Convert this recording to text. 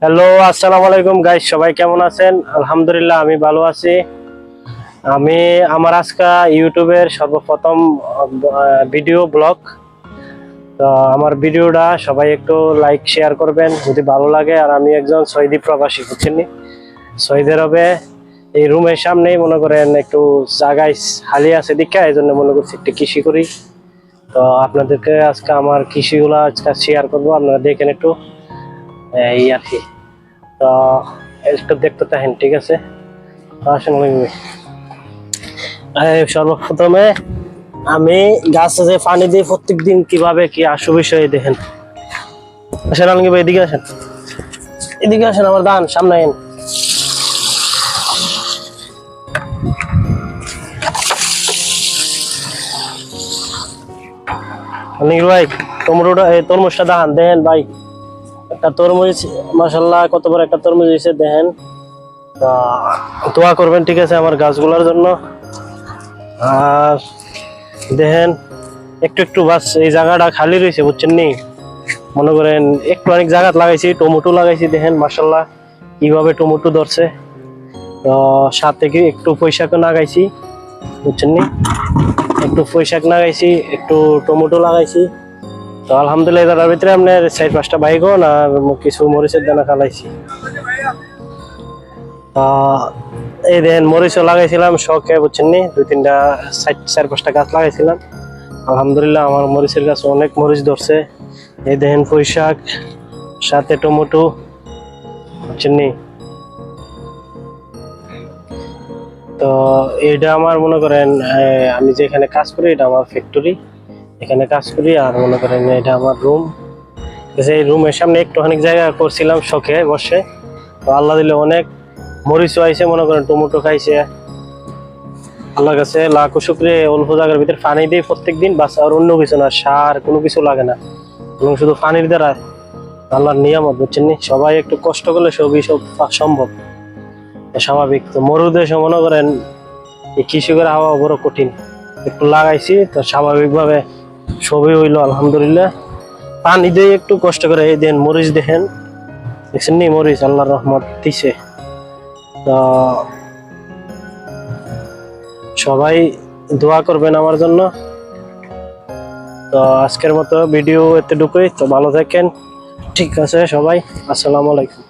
Hello, আসসালামু আলাইকুম guys, সবাই কেমন আছেন? আলহামদুলিল্লাহ আমি ভালো আছি। আমি আমার আজকে ইউটিউবের সর্বপ্রথম ভিডিও ব্লগ। তো আমার ভিডিওটা সবাই একটু লাইক শেয়ার করবেন যদি ভালো লাগে। আর আমি একজন সৌদি প্রবাসী, বুঝছেন? সৌদি আরবে এই রুমের সামনেই মনে করেন একটু জায়গায় খালি আছে দীক্ষা, এই জন্য মনে করছি একটু কৃষি করি। তো আপনাদেরকে আজকে আমার কৃষিগুলো আজকে শেয়ার করবো, আপনারা দেখেন একটু এই আর কি। তো একটু দেখতে থাকেন, ঠিক আছে? আসেন। সর্বপ্রথমে আমি গাছে যে পানি দিই প্রত্যেক দিন, কিভাবে কি আসু বিষয়ে দেখেন। আসেন আলমগীর ভাই, এদিকে আসেন, এদিকে আসেন, আমার দান সামনে আইন। আলমগীর ভাই, টমেটোটা তরমুজটা দেখান, দেখেন ভাই। একটা তরমুজ মাশাআল্লাহ কত বড় একটা তরমুজ হয়েছে, দেখেন। দোয়া করবেন, ঠিক আছে, আমার গাছগুলোর জন্য। আর দেখেন একটু একটু বাস এই জায়গাটা খালি রয়েছে, বুঝছেন নি? মনে করেন একটু অনেক জায়গা লাগাইছি, টমেটো লাগাইছি, দেখেন মাশাআল্লাহ কিভাবে টমেটো ধরছে। তো সাথে কি একটু পুঁইশাক লাগাইছি, বুঝছেন নি? একটু পুঁইশাক লাগাইছি, একটু টমেটো লাগাইছি। তো আলহামদুলিল্লাহ তার ভিতরে আপনার 4-5টা বাইগন আর কিছু মরিচের দানা খালাইছি। এই দেখেন মরিচও লাগাইছিলাম শখে, বুঝছেন নি? 2-3টা 4-5টা গাছ লাগাইছিলাম। আলহামদুলিল্লাহ আমার মরিচের গাছ অনেক মরিচ ধরছে। এই দেখেন পুঁইশাক সাথে টমেটো, বুঝছেন নি? তো এটা আমার মনে করেন আমি যেখানে কাজ করি এটা আমার ফ্যাক্টরি, এখানে কাজ করি। আর মনে করেন এটা আমার রুম। এই রুমের সামনে একটুখানি জায়গা করছিলাম শখে বসে। তো আল্লাহ দিলে অনেক মরিচও আইছে, মনে করেন টমেটো খাইছে। আল্লাহর কাছে লাখো শুকরিয়া। অল্প জায়গার ভিতরে পানি দিয়ে প্রত্যেক দিন বাস, আর অন্য কিছু না, সার কোনো কিছু লাগে না, এবং শুধু পানির দ্বারা আল্লাহর নিয়ামত, বুঝছেন নি? সবাই একটু কষ্ট করলে সবই সব সম্ভব, স্বাভাবিক। তো মরুদেশে মনে করেন এই কৃষকের হাওয়া বড় কঠিন। একটু লাগাইছি তো স্বাভাবিকভাবে সবই হইলো আলহামদুলিল্লাহ। পানি দিয়ে একটু কষ্ট করে। এই দেন মরিচ দেখেন, দেখছেন নি? মরিচ আল্লাহর রহমত দিছে। তো সবাই দোয়া করবেন আমার জন্য। তো আজকের মতো ভিডিও এতটুকুই। তো ভালো থাকেন, ঠিক আছে সবাই, আসসালামু আলাইকুম।